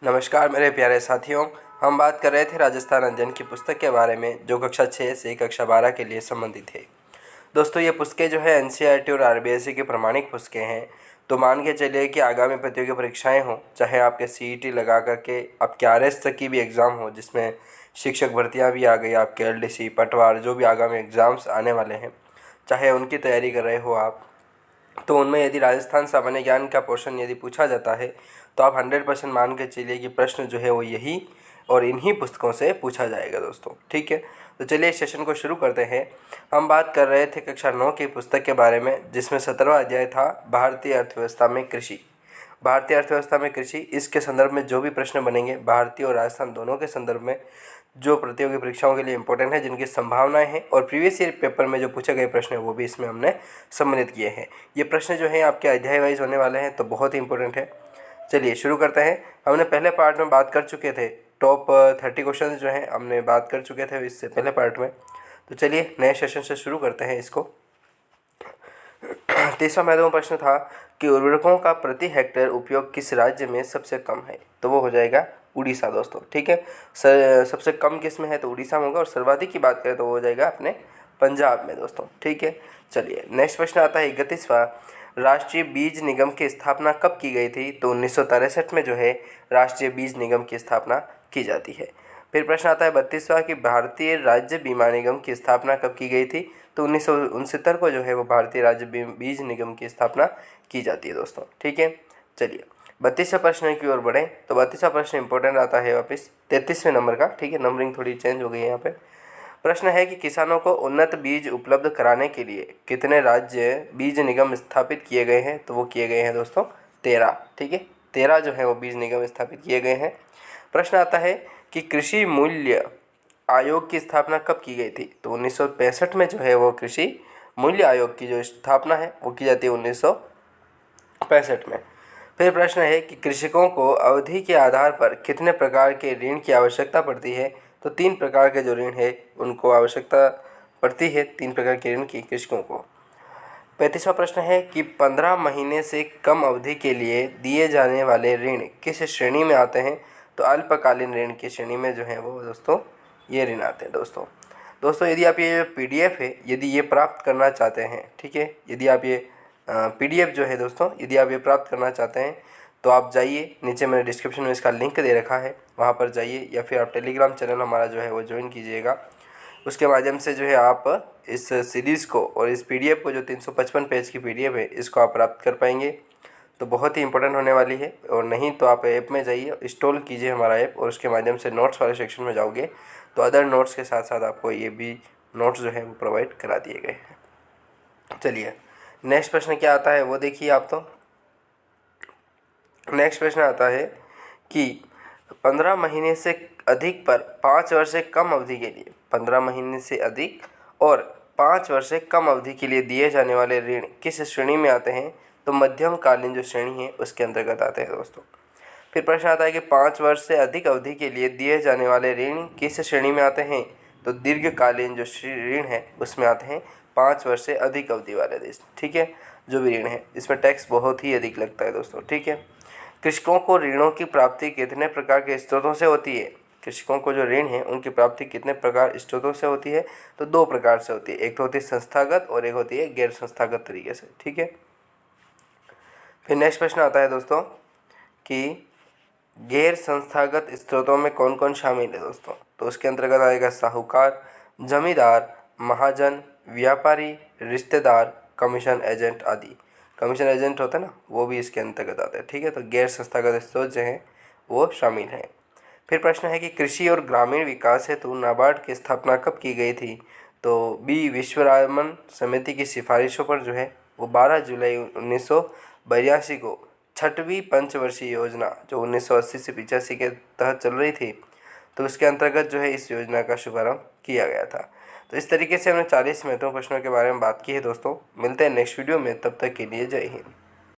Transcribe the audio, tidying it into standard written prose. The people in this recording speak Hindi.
नमस्कार मेरे प्यारे साथियों। हम बात कर रहे थे राजस्थान अध्ययन की पुस्तक के बारे में जो कक्षा 6 से कक्षा 12 के लिए संबंधित है। दोस्तों ये पुस्तकें जो है एनसीईआरटी और आरबीएसई की प्रमाणिक पुस्तकें हैं। तो मान के चलिए कि आगामी प्रतियोगी परीक्षाएं हों, चाहे आपके सीईटी लगा करके आपके आरएस तक की भी एग्ज़ाम हो, जिसमें शिक्षक भर्तियाँ भी आ गई, आपके एलडीसी पटवार जो भी आगामी एग्ज़ाम्स आने वाले हैं, चाहे उनकी तैयारी कर रहे हो आप, तो उनमें यदि राजस्थान सामान्य ज्ञान का पोर्शन यदि पूछा जाता है तो आप 100% मान के चलिए कि प्रश्न जो है वो यही और इन्हीं पुस्तकों से पूछा जाएगा दोस्तों। ठीक है, तो चलिए इस सेशन को शुरू करते हैं। हम बात कर रहे थे कक्षा 9 की पुस्तक के बारे में, जिसमें 17वां अध्याय था भारतीय अर्थव्यवस्था में कृषि। भारतीय अर्थव्यवस्था में कृषि, इसके संदर्भ में जो भी प्रश्न बनेंगे भारतीय और राजस्थान दोनों के संदर्भ में, जो प्रतियोगी परीक्षाओं के लिए इंपॉर्टेंट है, जिनकी संभावनाएं हैं और प्रीवियस ईयर पेपर में जो पूछे गए प्रश्न हैं वो भी इसमें हमने सम्मिलित किए हैं। ये प्रश्न जो हैं आपके अध्याय वाइज होने वाले हैं, तो बहुत ही इंपॉर्टेंट है। चलिए शुरू करते हैं। हमने पहले पार्ट में बात कर चुके थे, टॉप 30 क्वेश्चन जो हैं हमने बात कर चुके थे इससे पहले पार्ट में। तो चलिए नए सेशन से शुरू करते हैं इसको। तीसरा महत्वपूर्ण प्रश्न था कि उर्वरकों का प्रति हेक्टेयर उपयोग किस राज्य में सबसे कम है, तो वो हो जाएगा उड़ीसा दोस्तों। ठीक है, सबसे कम किस में है तो उड़ीसा में होगा, और सर्वाधिक की बात करें तो वो हो जाएगा अपने पंजाब में दोस्तों। ठीक है, चलिए नेक्स्ट प्रश्न आता है 31वां, राष्ट्रीय बीज निगम की स्थापना कब की गई थी, तो 1963 में जो है राष्ट्रीय बीज निगम की स्थापना की जाती है। फिर प्रश्न आता है 32वां कि भारतीय राज्य बीमा निगम की स्थापना कब की गई थी, तो 1969 को जो है वो भारतीय राज्य बीज निगम की स्थापना की जाती है दोस्तों। ठीक है, चलिए 32वें प्रश्न की ओर बढ़ें। तो 32वां प्रश्न इंपॉर्टेंट आता है वापस 33वें नंबर का। ठीक है, नंबरिंग थोड़ी चेंज हो गई है यहाँ पे। प्रश्न है कि किसानों को उन्नत बीज उपलब्ध कराने के लिए कितने राज्य बीज निगम स्थापित किए गए हैं, तो वो किए गए हैं दोस्तों 13। ठीक है, 13 जो है वो बीज निगम स्थापित किए गए हैं। प्रश्न आता है कि कृषि मूल्य आयोग की स्थापना कब की गई थी, तो 1965 में जो है वो कृषि मूल्य आयोग की जो स्थापना है वो की जाती है 1965 में। फिर प्रश्न है कि कृषकों को अवधि के आधार पर कितने प्रकार के ऋण की आवश्यकता पड़ती है, तो 3 प्रकार के जो ऋण है उनको आवश्यकता पड़ती है, 3 प्रकार के ऋण की कृषकों को। 35वां प्रश्न है कि 15 महीने से कम अवधि के लिए दिए जाने वाले ऋण किस श्रेणी में आते हैं, तो अल्पकालीन ऋण की श्रेणी में जो है वो दोस्तों ये ऋण आते हैं दोस्तों यदि आप ये पीडीएफ है यदि ये प्राप्त करना चाहते हैं, ठीक है, यदि आप ये पीडीएफ जो है दोस्तों यदि आप ये प्राप्त करना चाहते हैं तो आप जाइए, नीचे मैंने डिस्क्रिप्शन में इसका लिंक दे रखा है, वहाँ पर जाइए, या फिर आप टेलीग्राम चैनल हमारा जो है वो ज्वाइन कीजिएगा। उसके माध्यम से जो है आप इस सीरीज़ को और इस पीडीएफ को, जो 355 पेज की पीडीएफ है, इसको आप प्राप्त कर पाएंगे। तो बहुत ही इंपॉर्टेंट होने वाली है। और नहीं तो आप ऐप में जाइए, इंस्टॉल कीजिए हमारा ऐप, और उसके माध्यम से नोट्स वाले सेक्शन में जाओगे तो अदर नोट्स के साथ साथ आपको ये भी नोट्स जो है वो प्रोवाइड करा दिए गए हैं। चलिए नेक्स्ट प्रश्न क्या आता है वो देखिए आप। तो नेक्स्ट प्रश्न आता है कि 15 महीने से अधिक पर 5 वर्ष से कम अवधि के लिए, 15 महीने से अधिक और 5 वर्ष से कम अवधि के लिए दिए जाने वाले ऋण किस श्रेणी में आते हैं, तो मध्यमकालीन जो श्रेणी है उसके अंतर्गत आते हैं दोस्तों। फिर प्रश्न आता है कि 5 वर्ष से अधिक अवधि के लिए दिए जाने वाले ऋण किस श्रेणी में आते हैं, तो दीर्घकालीन जो ऋण है उसमें आते हैं 5 वर्ष से अधिक अवधि वाले देश। ठीक है, जो भी ऋण है इसमें टैक्स बहुत ही अधिक लगता है दोस्तों। ठीक है, कृषकों को ऋणों की प्राप्ति कितने प्रकार के स्रोतों से होती है, कृषकों को जो ऋण है उनकी प्राप्ति कितने प्रकार स्रोतों से होती है, तो 2 प्रकार से होती है, एक तो होती है संस्थागत और एक होती है गैर संस्थागत तरीके से। ठीक है, फिर नेक्स्ट प्रश्न आता है दोस्तों कि गैर संस्थागत स्रोतों में कौन कौन शामिल है दोस्तों, तो उसके अंतर्गत आएगा साहूकार, जमींदार, महाजन, व्यापारी, रिश्तेदार, कमीशन एजेंट आदि। कमीशन एजेंट होता है ना, वो भी इसके अंतर्गत आता है। ठीक है, तो गैर संस्थागत स्रोत जो हैं वो शामिल हैं। फिर प्रश्न है कि कृषि और ग्रामीण विकास हेतु नाबार्ड की स्थापना कब की गई थी, तो बी विश्वरामन समिति की सिफारिशों पर जो है वो 12 जुलाई 1982 को 6वीं पंचवर्षीय योजना जो 1980 से 85 के तहत चल रही थी, तो उसके अंतर्गत जो है इस योजना का शुभारंभ किया गया था। तो इस तरीके से हमने 40 महत्वपूर्ण प्रश्नों के बारे में बात की है दोस्तों। मिलते हैं नेक्स्ट वीडियो में, तब तक के लिए जय हिंद।